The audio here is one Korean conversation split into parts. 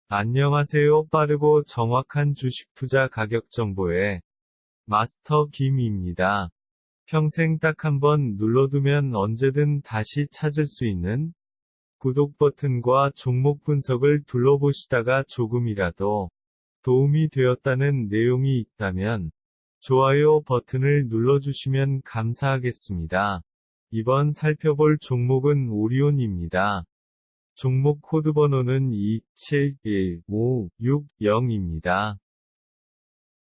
안녕하세요. 빠르고 정확한 주식 투자 가격 정보의 마스터 김입니다. 평생 딱 한 번 눌러두면 언제든 다시 찾을 수 있는 구독 버튼과 종목 분석을 둘러보시다가 조금이라도 도움이 되었다는 내용이 있다면 좋아요 버튼을 눌러주시면 감사하겠습니다. 이번 살펴볼 종목은 오리온입니다. 종목 코드 번호는 271560입니다.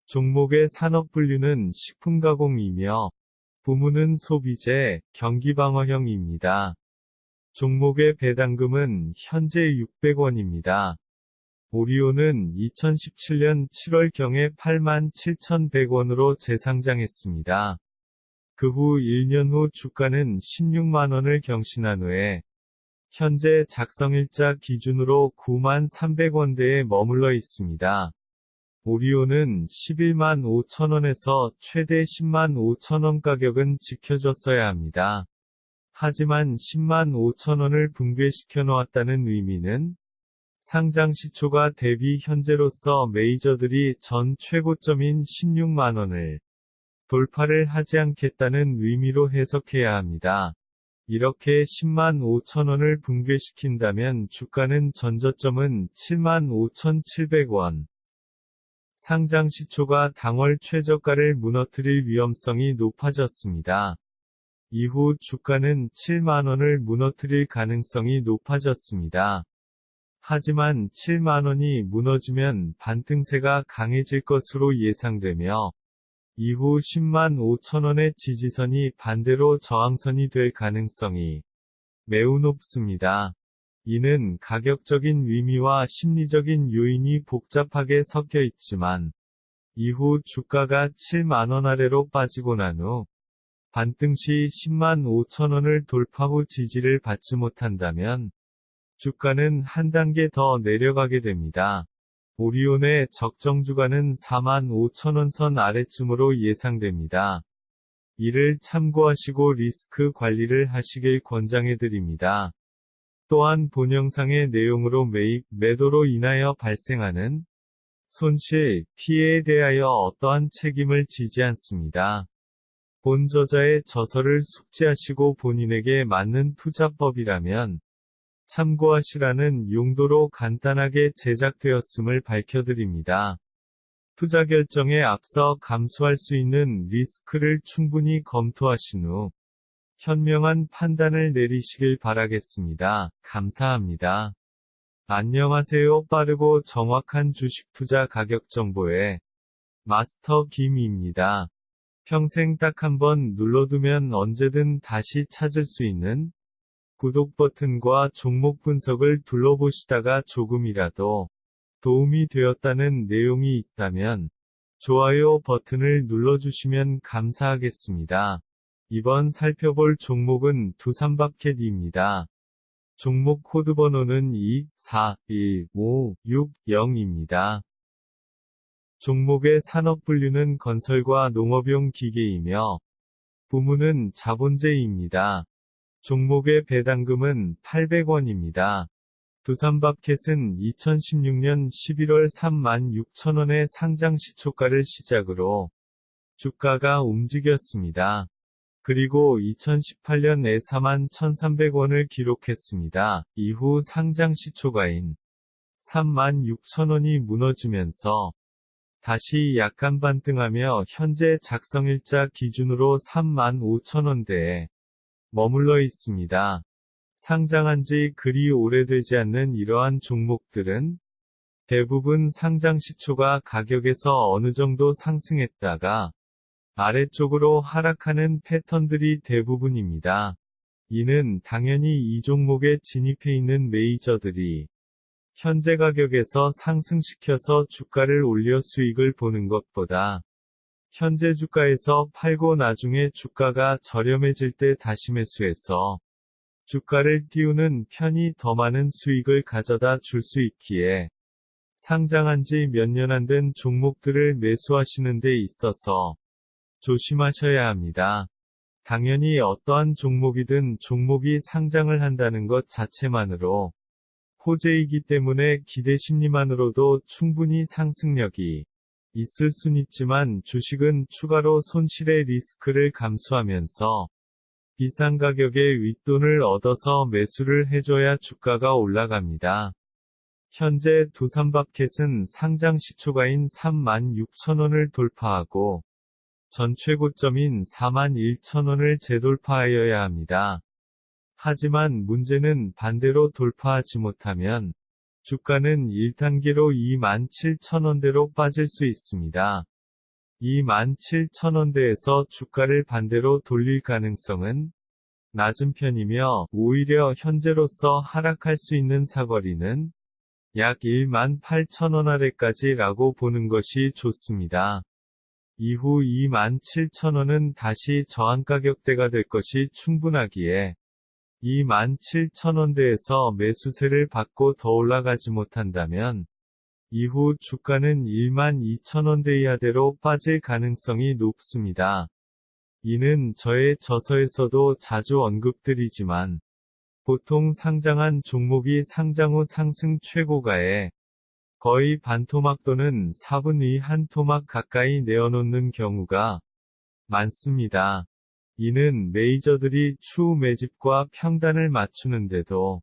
종목의 산업 분류는 식품가공이며 부문은 소비재, 경기방어형입니다. 종목의 배당금은 현재 600원입니다. 오리온은 2017년 7월경에 87,100원으로 재상장했습니다. 그 후 1년 후 주가는 16만원을 경신한 후에 현재 작성일자 기준으로 93,300원대에 머물러 있습니다. 오리온은 11만 5천원에서 최대 10만 5천원 가격은 지켜줬어야 합니다. 하지만 10만 5천원을 붕괴시켜 놓았다는 의미는 상장 시초가 대비 현재로서 메이저들이 전 최고점인 16만원을 돌파를 하지 않겠다는 의미로 해석해야 합니다. 이렇게 10만 5천원을 붕괴시킨다면 주가는 전저점은 7만 5,700원. 상장 시초가 당월 최저가를 무너뜨릴 위험성이 높아졌습니다. 이후 주가는 7만원을 무너뜨릴 가능성이 높아졌습니다. 하지만 7만원이 무너지면 반등세가 강해질 것으로 예상되며 이후 10만 5천원의 지지선이 반대로 저항선이 될 가능성이 매우 높습니다. 이는 가격적인 의미와 심리적인 요인이 복잡하게 섞여 있지만 이후 주가가 7만원 아래로 빠지고 난 후 반등 시 10만 5천원을 돌파 후 지지를 받지 못한다면 주가는 한 단계 더 내려가게 됩니다. 오리온의 적정 주가는 4만 5천원 선 아래쯤으로 예상됩니다. 이를 참고하시고 리스크 관리를 하시길 권장해드립니다. 또한 본 영상의 내용으로 매입, 매도로 인하여 발생하는 손실, 피해에 대하여 어떠한 책임을 지지 않습니다. 본 저자의 저서를 숙지하시고 본인에게 맞는 투자법이라면 참고하시라는 용도로 간단하게 제작되었음을 밝혀드립니다. 투자 결정에 앞서 감수할 수 있는 리스크를 충분히 검토하신 후 현명한 판단을 내리시길 바라겠습니다. 감사합니다. 안녕하세요. 빠르고 정확한 주식 투자 가격 정보의 마스터 김입니다. 평생 딱 한 번 눌러두면 언제든 다시 찾을 수 있는 구독 버튼과 종목 분석을 둘러보시다가 조금이라도 도움이 되었다는 내용이 있다면 좋아요 버튼을 눌러주시면 감사하겠습니다. 이번 살펴볼 종목은 두산밥켓입니다. 종목 코드 번호는 241560입니다. 종목의 산업 분류는 건설과 농업용 기계이며 부문은 자본재입니다. 종목의 배당금은 800원입니다. 두산밥켓은 2016년 11월 36,000원의 상장 시초가를 시작으로 주가가 움직였습니다. 그리고 2018년에 41,300원을 기록했습니다. 이후 상장 시초가인 36,000원이 무너지면서 다시 약간 반등하며 현재 작성일자 기준으로 35,000원대에 머물러 있습니다. 상장한 지 그리 오래되지 않는 이러한 종목들은 대부분 상장 시초가 가격에서 어느 정도 상승했다가 아래쪽으로 하락하는 패턴들이 대부분입니다. 이는 당연히 이 종목에 진입해 있는 메이저들이 현재 가격에서 상승시켜서 주가를 올려 수익을 보는 것보다 현재 주가에서 팔고 나중에 주가가 저렴해질 때 다시 매수해서 주가를 띄우는 편이 더 많은 수익을 가져다 줄 수 있기에 상장한 지 몇 년 안 된 종목들을 매수하시는 데 있어서 조심하셔야 합니다. 당연히 어떠한 종목이든 종목이 상장을 한다는 것 자체만으로 호재이기 때문에 기대 심리만으로도 충분히 상승력이 있을 순 있지만 주식은 추가로 손실의 리스크를 감수하면서 비싼 가격에 윗돈을 얻어서 매수를 해줘야 주가가 올라갑니다. 현재 두산밥켓은 상장 시초가인 36,000원을 돌파하고 전 최고점인 41,000원을 재돌파하여야 합니다. 하지만 문제는 반대로 돌파하지 못하면 주가는 1단계로 27,000원대로 빠질 수 있습니다. 27,000원대에서 주가를 반대로 돌릴 가능성은 낮은 편이며 오히려 현재로서 하락할 수 있는 사거리는 약 18,000원 아래까지 라고 보는 것이 좋습니다. 이후 27,000원은 다시 저항가격대가 될 것이 충분하기에 27,000원대에서 매수세를 받고 더 올라가지 못한다면 이후 주가는 12,000원대 이하대로 빠질 가능성이 높습니다. 이는 저의 저서에서도 자주 언급드리지만 보통 상장한 종목이 상장 후 상승 최고가에 거의 반토막 또는 4분의 1토막 가까이 내어놓는 경우가 많습니다. 이는 메이저들이 추후 매집과 평단을 맞추는데도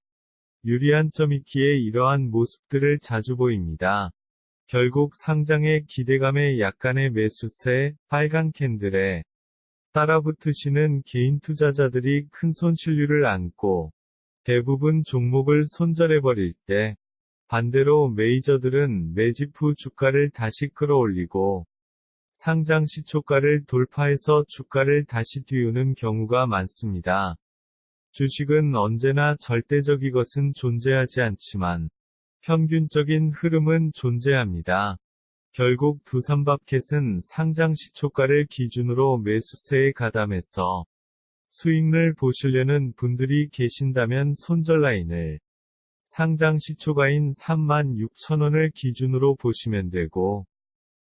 유리한 점이기에 이러한 모습들을 자주 보입니다. 결국 상장의 기대감에 약간의 매수세, 빨간 캔들에 따라붙으시는 개인 투자자들이 큰 손실률을 안고 대부분 종목을 손절해버릴 때 반대로 메이저들은 매집 후 주가를 다시 끌어올리고 상장 시초가를 돌파해서 주가를 다시 띄우는 경우가 많습니다. 주식은 언제나 절대적인 것은 존재하지 않지만 평균적인 흐름은 존재합니다. 결국 두산밥켓은 상장 시초가를 기준으로 매수세에 가담해서 수익을 보시려는 분들이 계신다면 손절 라인을 상장 시초가인 36,000원을 기준으로 보시면 되고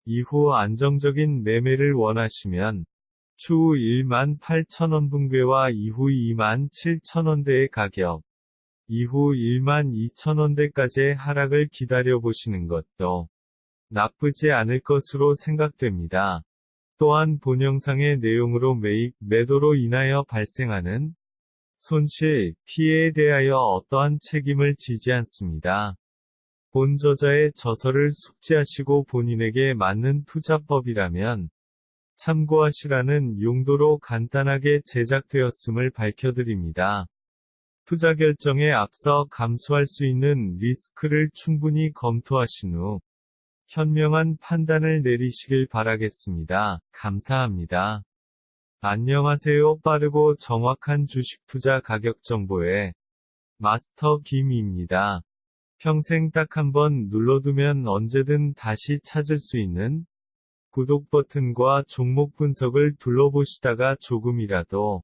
이후 안정적인 매매를 원하시면 추후 18,000원 붕괴와 이후 27,000원대의 가격, 이후 12,000원대까지의 하락을 기다려보시는 것도 나쁘지 않을 것으로 생각됩니다. 또한 본 영상의 내용으로 매입, 매도로 인하여 발생하는 손실, 피해에 대하여 어떠한 책임을 지지 않습니다. 본 저자의 저서를 숙지하시고 본인에게 맞는 투자법이라면 참고하시라는 용도로 간단하게 제작되었음을 밝혀드립니다. 투자 결정에 앞서 감수할 수 있는 리스크를 충분히 검토하신 후 현명한 판단을 내리시길 바라겠습니다. 감사합니다. 안녕하세요. 빠르고 정확한 주식 투자 가격 정보의 마스터 김입니다. 평생 딱 한번 눌러두면 언제든 다시 찾을 수 있는 구독 버튼과 종목 분석을 둘러보시다가 조금이라도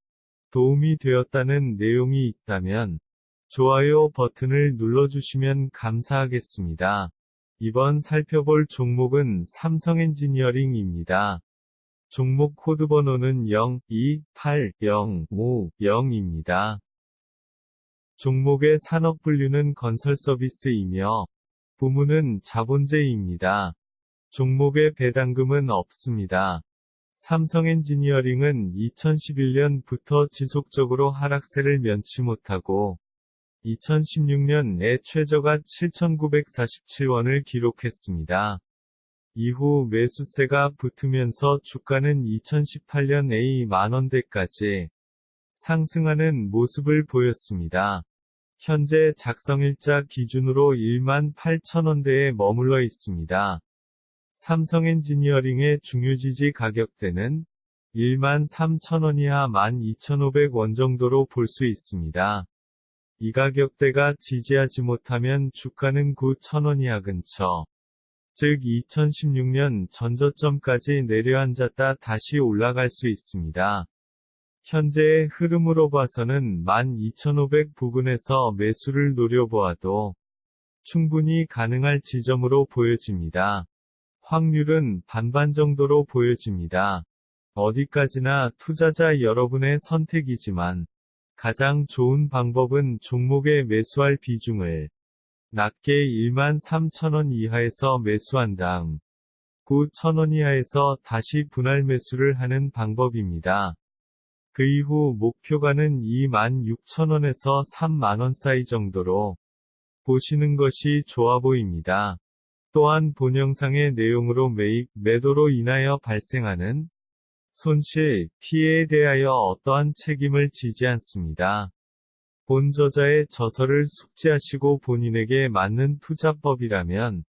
도움이 되었다는 내용이 있다면 좋아요 버튼을 눌러주시면 감사하겠습니다. 이번 살펴볼 종목은 삼성엔지니어링입니다. 종목 코드 번호는 028050입니다. 종목의 산업 분류는 건설 서비스이며 부문은 자본재입니다. 종목의 배당금은 없습니다. 삼성엔지니어링은 2011년부터 지속적으로 하락세를 면치 못하고 2016년에 최저가 7,947원을 기록했습니다. 이후 매수세가 붙으면서 주가는 2018년에 만원대까지 상승하는 모습을 보였습니다. 현재 작성일자 기준으로 18,000원대에 머물러 있습니다. 삼성엔지니어링의 중요지지 가격대는 13,000원 이하 12,500원 정도로 볼 수 있습니다. 이 가격대가 지지하지 못하면 주가는 9,000원 이하 근처, 즉 2016년 전저점까지 내려앉았다 다시 올라갈 수 있습니다. 현재의 흐름으로 봐서는 12,500 부근에서 매수를 노려보아도 충분히 가능할 지점으로 보여집니다. 확률은 반반 정도로 보여집니다. 어디까지나 투자자 여러분의 선택이지만 가장 좋은 방법은 종목에 매수할 비중을 낮게 13,000원 이하에서 매수한 다음 9,000원 이하에서 다시 분할 매수를 하는 방법입니다. 그 이후 목표가는 26,000원에서 30,000원 사이 정도로 보시는 것이 좋아 보입니다. 또한 본 영상의 내용으로 매입, 매도로 인하여 발생하는 손실, 피해에 대하여 어떠한 책임을 지지 않습니다. 본 저자의 저서를 숙지하시고 본인에게 맞는 투자법이라면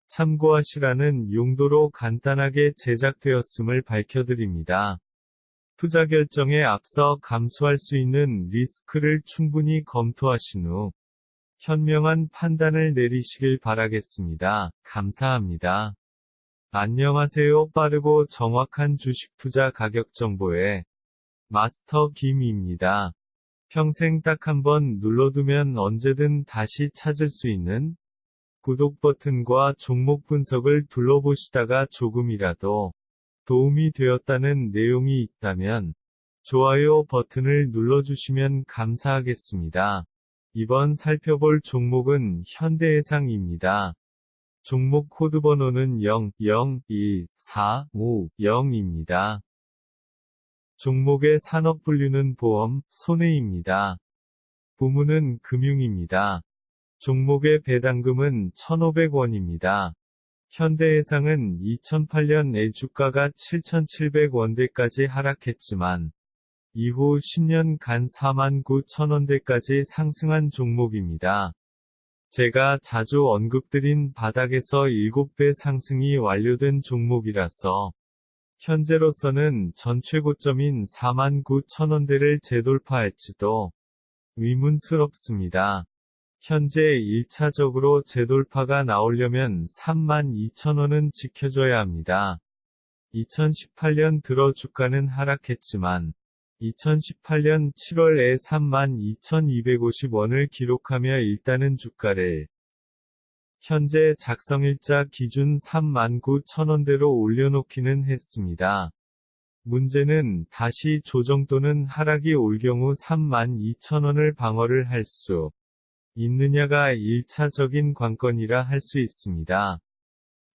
참고하시라는 용도로 간단하게 제작되었음을 밝혀드립니다. 투자 결정에 앞서 감수할 수 있는 리스크를 충분히 검토하신 후 현명한 판단을 내리시길 바라겠습니다. 감사합니다. 안녕하세요. 빠르고 정확한 주식 투자 가격 정보의 마스터 김입니다. 평생 딱 한번 눌러두면 언제든 다시 찾을 수 있는 구독 버튼과 종목 분석을 둘러보시다가 조금이라도 도움이 되었다는 내용이 있다면 좋아요 버튼을 눌러주시면 감사하겠습니다. 이번 살펴볼 종목은 현대해상입니다. 종목 코드 번호는 001450입니다. 종목의 산업 분류는 보험, 손해입니다. 부문은 금융입니다. 종목의 배당금은 1,500원입니다. 현대해상은 2008년에 주가가 7,700원대까지 하락했지만 이후 10년간 49,000원대까지 상승한 종목입니다. 제가 자주 언급드린 바닥에서 7배 상승이 완료된 종목이라서 현재로서는 전 최고점인 49,000원대를 재돌파할지도 의문스럽습니다. 현재 1차적으로 재돌파가 나오려면 32,000원은 지켜줘야 합니다. 2018년 들어 주가는 하락했지만 2018년 7월에 32,250원을 기록하며 일단은 주가를 현재 작성일자 기준 39,000원대로 올려놓기는 했습니다. 문제는 다시 조정 또는 하락이 올 경우 32,000원을 방어를 할 수 있느냐가 1차적인 관건이라 할 수 있습니다.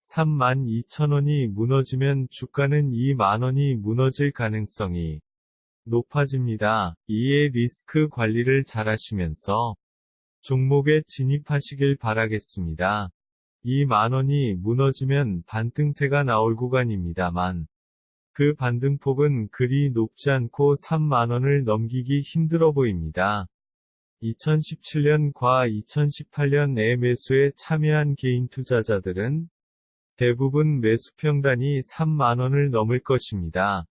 32,000원이 무너지면 주가는 20,000원이 무너질 가능성이 높아집니다. 이에 리스크 관리를 잘하시면서 종목에 진입하시길 바라겠습니다. 20,000원이 무너지면 반등세가 나올 구간입니다만 그 반등폭은 그리 높지 않고 30,000원을 넘기기 힘들어 보입니다. 2017년과 2018년에 매수에 참여한 개인 투자자들은 대부분 매수 평단이 30,000원을 넘을 것입니다.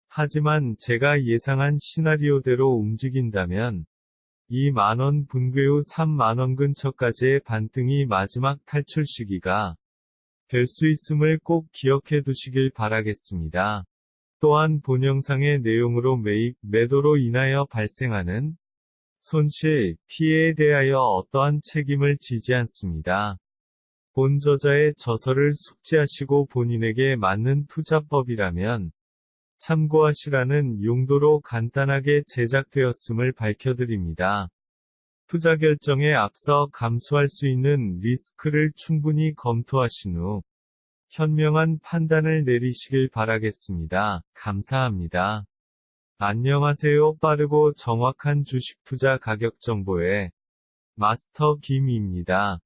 하지만 제가 예상한 시나리오대로 움직인다면 20,000원 분괴 후 30,000원 근처까지의 반등이 마지막 탈출 시기가 될 수 있음을 꼭 기억해 두시길 바라겠습니다. 또한 본 영상의 내용으로 매입, 매도로 인하여 발생하는 손실, 피해에 대하여 어떠한 책임을 지지 않습니다. 본 저자의 저서를 숙지하시고 본인에게 맞는 투자법이라면 참고하시라는 용도로 간단하게 제작되었음을 밝혀드립니다. 투자 결정에 앞서 감수할 수 있는 리스크를 충분히 검토하신 후 현명한 판단을 내리시길 바라겠습니다. 감사합니다. 안녕하세요. 빠르고 정확한 주식 투자 가격 정보의 마스터 김입니다.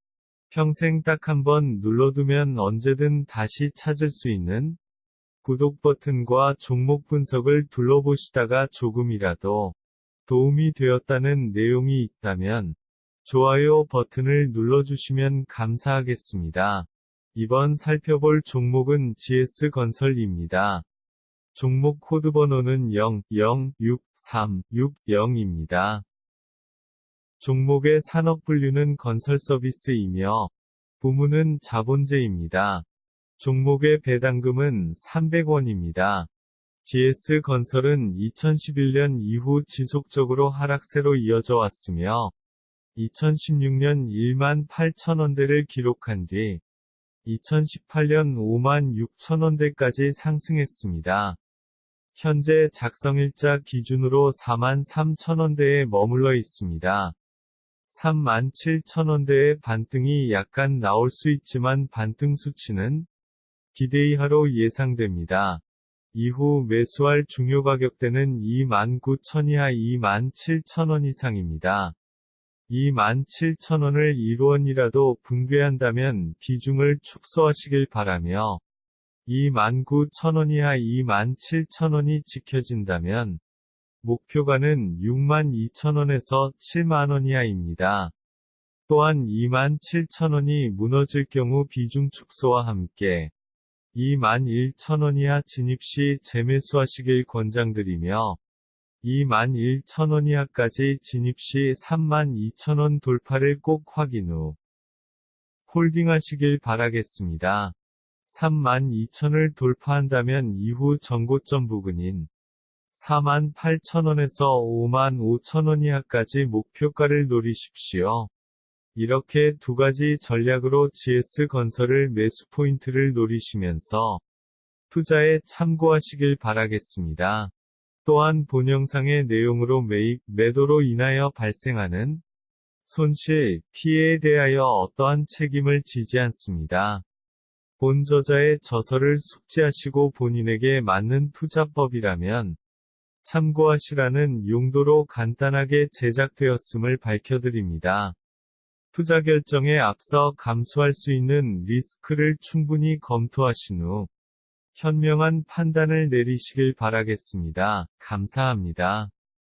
평생 딱 한번 눌러두면 언제든 다시 찾을 수 있는 구독 버튼과 종목 분석을 둘러보시다가 조금이라도 도움이 되었다는 내용이 있다면 좋아요 버튼을 눌러주시면 감사하겠습니다. 이번 살펴볼 종목은 GS건설입니다. 종목 코드 번호는 006360입니다. 종목의 산업 분류는 건설 서비스이며 부문은 자본재입니다. 종목의 배당금은 300원입니다. GS건설은 2011년 이후 지속적으로 하락세로 이어져 왔으며 2016년 18,000원대를 기록한 뒤 2018년 56,000원대까지 상승했습니다. 현재 작성일자 기준으로 43,000원대에 머물러 있습니다. 37,000원대의 반등이 약간 나올 수 있지만 반등 수치는 기대 이하로 예상됩니다. 이후 매수할 중요 가격대는 29,000원 이하 27,000원 이상입니다. 27,000원을 1원이라도 붕괴한다면 비중을 축소하시길 바라며 29,000원 이하 27,000원이 지켜진다면 목표가는 62,000원에서 70,000원 이하입니다. 또한 27,000원이 무너질 경우 비중 축소와 함께 21,000원 이하 진입 시 재매수하시길 권장드리며 21,000원 이하까지 진입 시 32,000원 돌파를 꼭 확인 후 홀딩하시길 바라겠습니다. 32,000을 돌파한다면 이후 전고점 부근인 48,000원에서 55,000원 이하까지 목표가를 노리십시오. 이렇게 두 가지 전략으로 GS건설을 매수 포인트를 노리시면서 투자에 참고하시길 바라겠습니다. 또한 본 영상의 내용으로 매입, 매도로 인하여 발생하는 손실, 피해에 대하여 어떠한 책임을 지지 않습니다. 본 저자의 저서를 숙지하시고 본인에게 맞는 투자법이라면 참고하시라는 용도로 간단하게 제작되었음을 밝혀드립니다. 투자 결정에 앞서 감수할 수 있는 리스크를 충분히 검토하신 후 현명한 판단을 내리시길 바라겠습니다. 감사합니다.